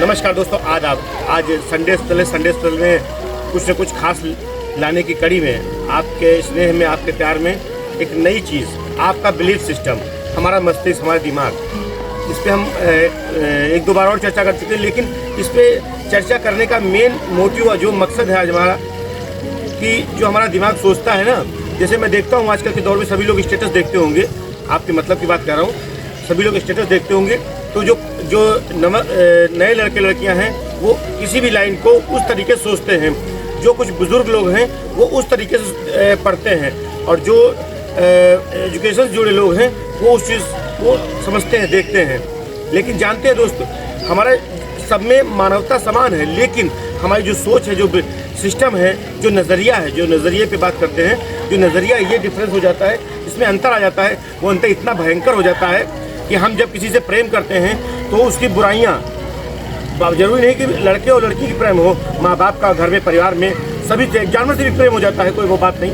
नमस्कार दोस्तों, आज संडे स्पेशल में कुछ न कुछ खास लाने की कड़ी में आपके स्नेह में, आपके प्यार में एक नई चीज़, आपका बिलीफ सिस्टम, हमारा मस्तिष्क, हमारा दिमाग। इस पर हम एक दो बार और चर्चा कर चुके हैं, लेकिन इस पर चर्चा करने का मेन मोटिव और जो मकसद है आज हमारा, कि जो हमारा दिमाग सोचता है ना, जैसे मैं देखता हूँ आजकल के दौर में सभी लोग स्टेटस देखते होंगे, आपके मतलब की बात कर रहा हूँ, सभी लोग स्टेटस देखते होंगे, तो जो नए लड़के लड़कियां हैं वो किसी भी लाइन को उस तरीके से सोचते हैं, जो कुछ बुजुर्ग लोग हैं वो उस तरीके से पढ़ते हैं, और जो एजुकेशन से जुड़े लोग हैं वो उस चीज़ को समझते हैं, देखते हैं। लेकिन जानते हैं दोस्तों, हमारे सब में मानवता समान है, लेकिन हमारी जो सोच है, जो सिस्टम है, जो नज़रिया है, जो नज़रिए पे बात करते हैं, जो नज़रिया ये डिफरेंस हो जाता है, इसमें अंतर आ जाता है। वो अंतर इतना भयंकर हो जाता है कि हम जब किसी से प्रेम करते हैं तो उसकी बुराइयाँ, जरूरी नहीं कि लड़के और लड़की की प्रेम हो, माँ बाप का, घर में, परिवार में, सभी जानवर से भी प्रेम हो जाता है, कोई वो बात नहीं।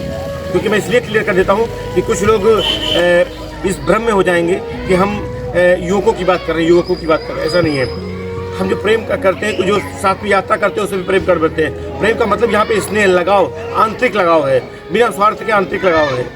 क्योंकि मैं इसलिए क्लियर कर देता हूँ कि कुछ लोग इस भ्रम में हो जाएंगे कि हम युवकों की बात कर रहे हैं, युवकों की बात कर रहे हैं। ऐसा नहीं है। हम जो प्रेम करते हैं, जो साथ में यात्रा करते हैं, उससे भी प्रेम कर बैठते हैं। प्रेम का मतलब यहाँ पे स्नेह, लगाव, आंतरिक लगाव है, बिना स्वार्थ के आंतरिक लगाव है।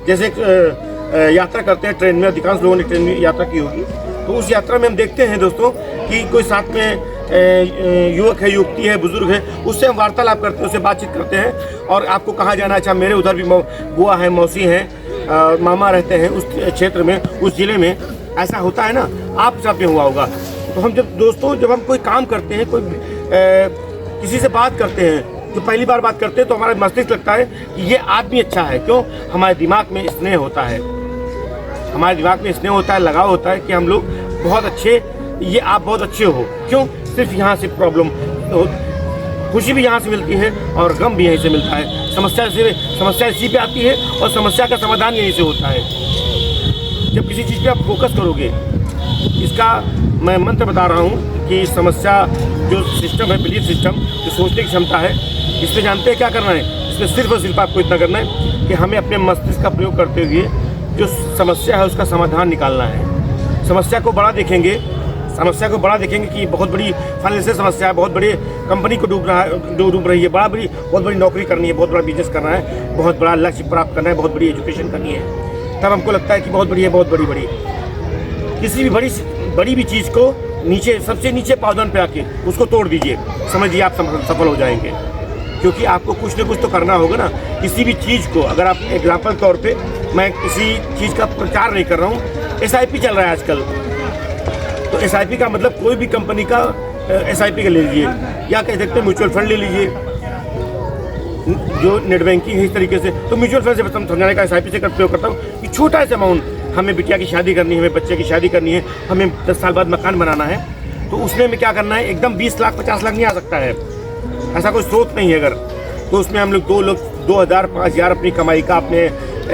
जैसे यात्रा करते हैं ट्रेन में, अधिकांश लोगों ने ट्रेन में यात्रा की होगी, तो उस यात्रा में हम देखते हैं दोस्तों कि कोई साथ में युवक है, युवती है, बुजुर्ग है, उससे हम वार्तालाप करते हैं, उससे बातचीत करते हैं, और आपको कहाँ जाना है, अच्छा मेरे उधर भी बुआ है, मौसी हैं, मामा रहते हैं उस क्षेत्र में, उस ज़िले में, ऐसा होता है ना, आप साथ में हुआ होगा। तो हम जब हम कोई काम करते हैं, कोई किसी से बात करते हैं, जो पहली बार बात करते हैं, तो हमारा मस्तिष्क लगता है कि ये आदमी अच्छा है। क्यों? हमारे दिमाग में स्नेह होता है, हमारे दिमाग में स्नेह होता है, लगाव होता है कि हम लोग बहुत अच्छे, ये आप बहुत अच्छे हो। क्यों? सिर्फ यहाँ से प्रॉब्लम, खुशी भी यहाँ से मिलती है और गम भी यहीं से मिलता है। समस्या इसी पे आती है और समस्या का समाधान यहीं से होता है। जब किसी चीज़ पे आप फोकस करोगे, इसका मैं मंत्र बता रहा हूँ कि समस्या जो सिस्टम है, बिलीफ सिस्टम, जो सोचने की क्षमता है, इस पर जानते हैं क्या करना है? इसमें सिर्फ और सिर्फ आपको इतना करना है कि हमें अपने मस्तिष्क का प्रयोग करते हुए जो समस्या है उसका समाधान निकालना है। समस्या को बड़ा देखेंगे कि बहुत बड़ी फाइनेंशियल समस्या है, बहुत बड़ी कंपनी को डूब रही है, बहुत बड़ी नौकरी करनी है, बहुत बड़ा बिजनेस करना है, बहुत बड़ा लक्ष्य प्राप्त करना है, बहुत बड़ी एजुकेशन करनी है। तब हमको लगता है कि बहुत बड़ी है, बहुत बड़ी किसी भी बड़ी भी चीज़ को नीचे, सबसे नीचे पावदान पे आके उसको तोड़ दीजिए, समझिए आप सफल हो जाएंगे। क्योंकि आपको कुछ न कुछ तो करना होगा ना, किसी भी चीज़ को। अगर आप एग्जाम्पल तौर पे, मैं किसी चीज़ का प्रचार नहीं कर रहा हूँ, SIP चल रहा है आजकल, तो SIP का मतलब कोई भी कंपनी का SIP का ले लीजिए, या कह सकते हैं म्यूचुअल फंड ले लीजिए, जो नेट बैंकिंग है इस तरीके से। तो म्यूचुअल फंड से समझाने का SIP से प्रयोग करता हूँ कि छोटा सा अमाउंट, हमें बिटिया की शादी करनी है, हमें बच्चे की शादी करनी है, हमें 10 साल बाद मकान बनाना है, तो उसमें हमें क्या करना है? एकदम 20 लाख 50 लाख नहीं आ सकता है, ऐसा कोई स्रोत नहीं है। अगर तो उसमें हम लोग 2000 5000 अपनी कमाई का, अपने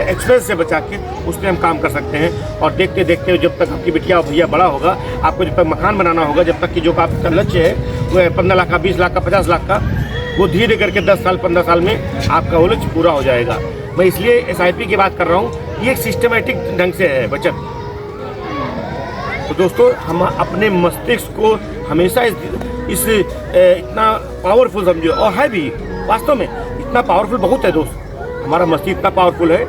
एक्सपेंस से बचा के उसमें हम काम कर सकते हैं। और देखते देखते जब तक आपकी बिटिया और भैया बड़ा होगा, आपको जब तक मकान बनाना होगा, जब तक कि जो आपका लक्ष्य है वो है 15 लाख का, 20 लाख का, 50 लाख का, वो धीरे करके 10 साल 15 साल में आपका वो लक्ष्य पूरा हो जाएगा। मैं इसलिए SIP की बात कर रहा हूँ, ये एक सिस्टमेटिक ढंग से है बचत। तो दोस्तों, हम अपने मस्तिष्क को हमेशा इस इतना पावरफुल समझो, और है भी वास्तव में इतना पावरफुल बहुत है दोस्त। हमारा मस्तिष्क इतना पावरफुल है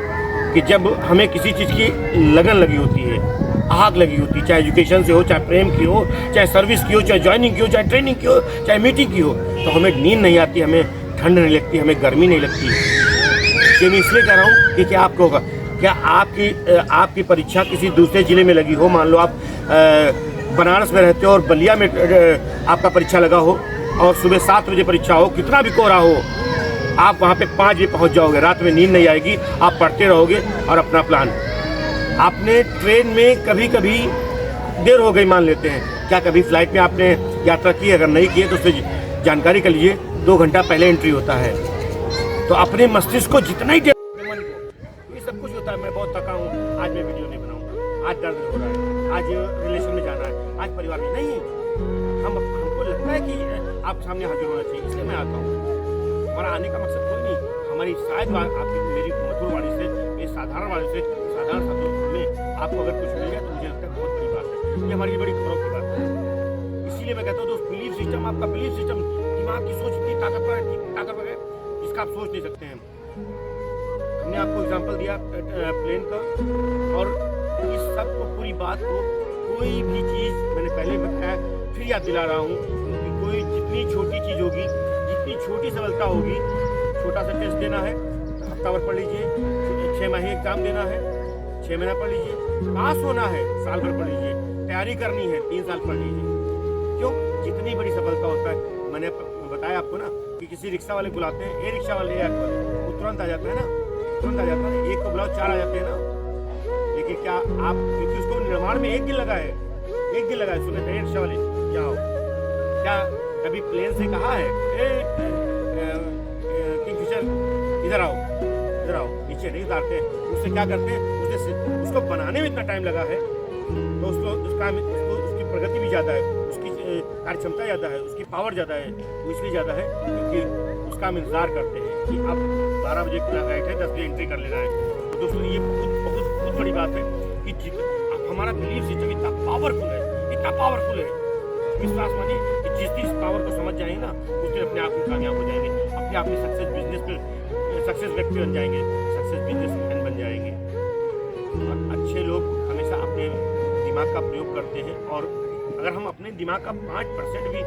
कि जब हमें किसी चीज़ की लगन लगी होती है, आग लगी होती है, चाहे एजुकेशन से हो, चाहे प्रेम की हो, चाहे सर्विस की हो, चाहे ज्वाइनिंग की हो, चाहे ट्रेनिंग की हो, चाहे मीटिंग की हो, तो हमें नींद नहीं आती, हमें ठंड नहीं लगती, हमें गर्मी नहीं लगती। ये मैं इसलिए कह रहा हूँ कि क्या आपको होगा, क्या आपकी परीक्षा किसी दूसरे ज़िले में लगी हो, मान लो आप बनारस में रहते हो और बलिया में आपका परीक्षा लगा हो, और सुबह 7 बजे परीक्षा हो, कितना भी कोहरा हो, आप वहाँ पे 5 बजे पहुँच जाओगे, रात में नींद नहीं आएगी, आप पढ़ते रहोगे और अपना प्लान। आपने ट्रेन में कभी देर हो गई मान लेते हैं, क्या कभी फ्लाइट में आपने यात्रा की? अगर नहीं की है तो उससे जानकारी कर लीजिए, 2 घंटा पहले एंट्री होता है। तो अपने मस्तिष्क को जितना ही मन को, ये सब कुछ होता है, मैं बहुत थका हूँ, आज मैं वीडियो नहीं बनाऊँगा, आज दर्द हो रहा है, आज रिलेशन में जाना है, आज परिवार में नहीं, हमको लगता है कि आपके सामने हाजिर होना चाहिए, इसलिए मैं आता हूँ। हमारा आने का मकसद कोई नहीं, हमारी शायद आपकी मेरी मधुर वाणी से, मेरी साधारण वाणी से, साधारण शब्दों में आपको अगर कुछ मिल गया तो मुझे लगता है बहुत बड़ी बात है, ये हमारी बड़ी गौरव की बात है। इसीलिए मैं कहता हूँ दोस्त, बिलीफ सिस्टम, आपका बिलीफ सिस्टम, दिमाग की सोच इतनी ताकतवर है जिसका आप सोच नहीं सकते हैं। हमने आपको एग्जांपल दिया प्लेन का, और इस सब को, पूरी बात को, कोई भी चीज़ मैंने पहले बताया, फिर याद दिला रहा हूँ कि कोई जितनी छोटी चीज़ होगी, जितनी छोटी सफलता होगी, छोटा सा टेस्ट देना है, हफ्ताभर पढ़ लीजिए, 6 माही एग्जाम देना है, 6 महीना पढ़ लीजिए, पास होना है, साल भर पढ़ लीजिए, तैयारी करनी है, 3 साल पढ़ लीजिए। क्यों? जितनी बड़ी सफलता होता है, मैंने बताया आपको ना कि किसी रिक्शा वाले बुलाते हैं, रिक्शा वाले वो तुरंत आ जाता है ना, तुरंत आ जाता है, एक को बुलाओ 4 आ जाते हैं ना। लेकिन क्या आप, क्योंकि उसको निर्माण में 1 दिन लगा है, 1 दिन लगा है, सुने थे रिक्शा वाले जाओ, क्या कभी प्लेन से कहा है किंगफिशर इधर आओ, नीचे नहीं उतारते हैं। उससे क्या करते हैं, उसको बनाने में इतना टाइम लगा है तो उसकी प्रगति भी ज़्यादा है, उसकी कार्य क्षमता ज़्यादा है, उसकी पावर ज़्यादा है। वो इसलिए ज़्यादा है क्योंकि उसका हम इंतज़ार करते हैं कि अब 12 बजे फ्लाइट है, 10 बजे एंट्री कर लेना है। तो दोस्तों ये बहुत बड़ी बात है कि अब हमारा बिलीफ सिस्टम इतना पावरफुल है, विश्वास मानिए कि जिस दिन इस पावर को समझ जाएंगे ना, उस दिन अपने आप में कामयाब हो जाएंगे, अपने आप में सक्सेस व्यक्ति बन जाएंगे, सक्सेस बिजनेसमैन बन जाएंगे। और अच्छे लोग हमेशा अपने दिमाग का प्रयोग करते हैं, और अगर हम अपने दिमाग का 5% भी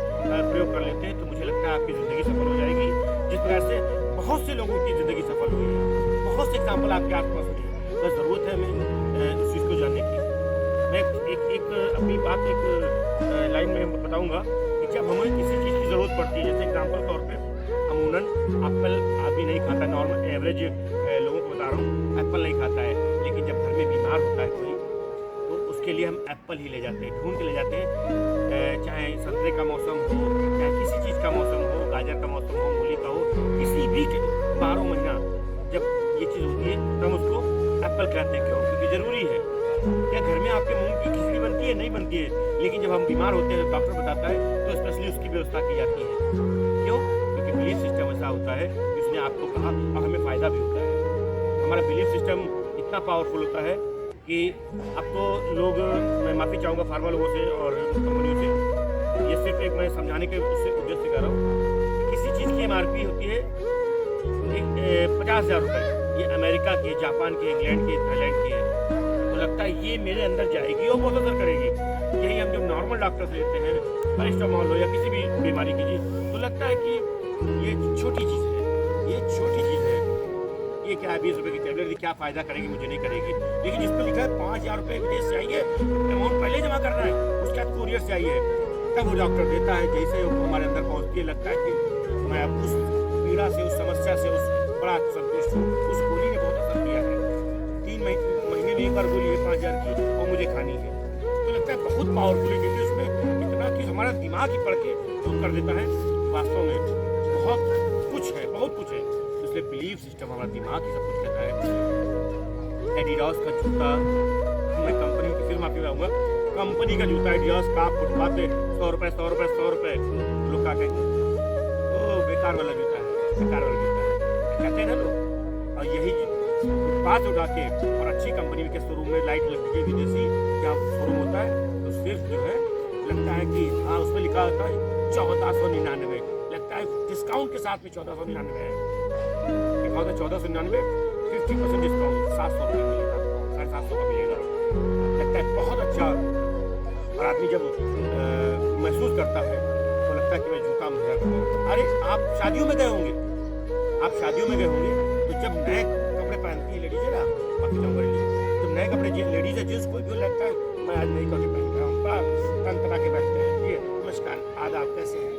प्रयोग कर लेते हैं तो मुझे लगता है आपकी ज़िंदगी सफल हो जाएगी, जिस तरह से बहुत से लोगों की ज़िंदगी सफल हुई है। बहुत से एग्जाम्पल आपके आसपास हुए हैं। बस ज़रूरत है हमें उस चीज़ को जानने की। मैं एक अपनी बात लाइन में बताऊंगा कि जब हमें किसी चीज़ की ज़रूरत पड़ती है, जैसे एग्जाम्पल तौर पे अमूमन एप्पल आदमी नहीं खाता, नॉर्मल एवरेज लोगों को बता रहा हूँ, एप्पल नहीं खाता है, लेकिन जब घर में बीमार होता है कोई तो उसके लिए हम एप्पल ही ले जाते हैं, ढूंढ के ले जाते हैं। चाहे संतरे का मौसम हो, चाहे किसी चीज़ का मौसम हो, गाजर का मौसम हो, मूली का हो, किसी भी 12 महीना जब ये चीज़ होती है तो हम उसको एप्पल कहते हैं। क्यों? क्योंकि ज़रूरी है। क्या घर में आपके मूंग की खिचड़ी बनती है? नहीं बनती है, लेकिन जब हम बीमार होते हैं तो डॉक्टर बताता है तो स्पेशली उसकी व्यवस्था की जाती है। क्यों? क्योंकि बिलीफ सिस्टम ऐसा होता है, उसने आपको कहा और हमें फ़ायदा भी होता है। हमारा बिलीफ सिस्टम इतना पावरफुल होता है कि अब तो लोग, मैं माफ़ी चाहूँगा फार्मा लोगों से और कंपनियों से, ये सिर्फ एक मैं समझाने के उद्देश्य से कह रहा हूँ। किसी चीज़ की MRP होती है 50,000 रुपये, ये अमेरिका की, जापान की, इंग्लैंड की, थाईलैंड की है, तो लगता है ये मेरे अंदर जाएगी और बहुत असर करेगी। यही हम जब नॉर्मल डॉक्टर से लेते हैं, पैरासिटामॉल हो या किसी भी बीमारी की चीज़, तो लगता है कि ये छोटी चीज़ है, ये छोटी चीज़ है, ये क्या है 20 रुपये की टैबलेट, क्या फ़ायदा करेगी, मुझे नहीं करेगी। लेकिन जिस पर लिखा है 5,000 रुपये विदेश से आइए, अमाउंट पहले जमा करना है, उसके बाद कोरियर से आइए, तब वो डॉक्टर देता है। जैसे वो हमारे अंदर पहुँचती है, लगता है कि मैं अब उस पीड़ा से, उस समस्या से, उस बड़ा संतुष्ट हूँ। उस गोली ने बहुत असर किया है, 3 महीने में एक बार गोली है 5,000 की, और मुझे खानी है, तो लगता है बहुत पावरफुल है, क्योंकि उसमें इतना कि हमारा दिमाग ही पढ़ के जो कर देता है। वास्तव में बहुत कुछ है, बहुत कुछ है। इसलिए बिलीफ सिस्टम, हमारा दिमाग ही सब कुछ कहता है। एडिडास का जूता, मैं कंपनी की फिर माफी मांगूंगा, कंपनी का जूता एडिडास का आप फुटपाथ पे 100 रुपये लोग क्या कहेंगे, ओ बेकार वाला जूता है, बेकार वाला जूता है, कहते हैं ना लोग। और यही फुटपाथ उठा के और अच्छी कंपनी के शोरूम में लाइट लग गई विदेशी, जहाँ शोरूम होता है तो सिर्फ जो है लगता है कि हाँ, उसमें लिखा होता है 1499, लगता है डिस्काउंट के साथ में 1499 है, लिखा होता है 1499, 50% डिस्काउंट, 700 रुपये मिलेगा, 750 का मिलेगा, लगता है बहुत अच्छा। और आदमी जब महसूस करता है तो लगता है कि मैं जूता मुझे करूँ। अरे आप शादियों में गए होंगे, तो जब नए कपड़े पहनती है लेडीज है ना, बाकी जब नए कपड़े लेडीज है, जींस कोई भी लगता है मैं आज नई कपड़े पहन रहा हूँ, बड़ा तन तना के बैठते हैं, ये नमस्कार आदाब कैसे हैं,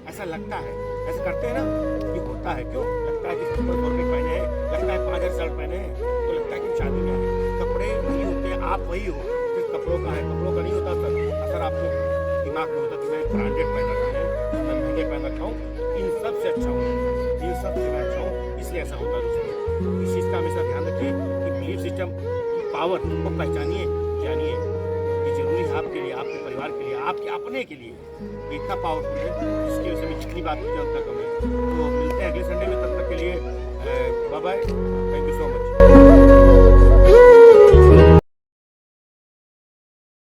ऐसा लगता है, ऐसा करते हैं ना, ये होता है। क्यों? लगता है कि कपड़े पहने हैं, लगता है 5,000 शर्ट पहने हैं, तो लगता है कि शादी में है। कपड़े नहीं होते, आप वही हो, सिर्फ कपड़ों का है, कपड़ों का नहीं होता असर आपको दिमाग में होता कि मैं ब्रांडेड पहन रखा है, मैं महंगे पहन रखा हूँ, इन सब से अच्छा हूँ, इन सब से मैं अच्छा हूँ, इसलिए ऐसा होता है। दोस्तों, इस चीज़ का हमेशा ध्यान रखिए कि बिलीफ सिस्टम की पावर को पहचानिए, जानिए, ये जरूरी है आपके लिए, आपके परिवार के लिए, आपके अपने के लिए, इतना पावरफुल है जिसकी वजह से मैं जितनी बात की जाता कम है। तो मिलते हैं अगले संडे में, तब तक के लिए bye bye, thank you so much.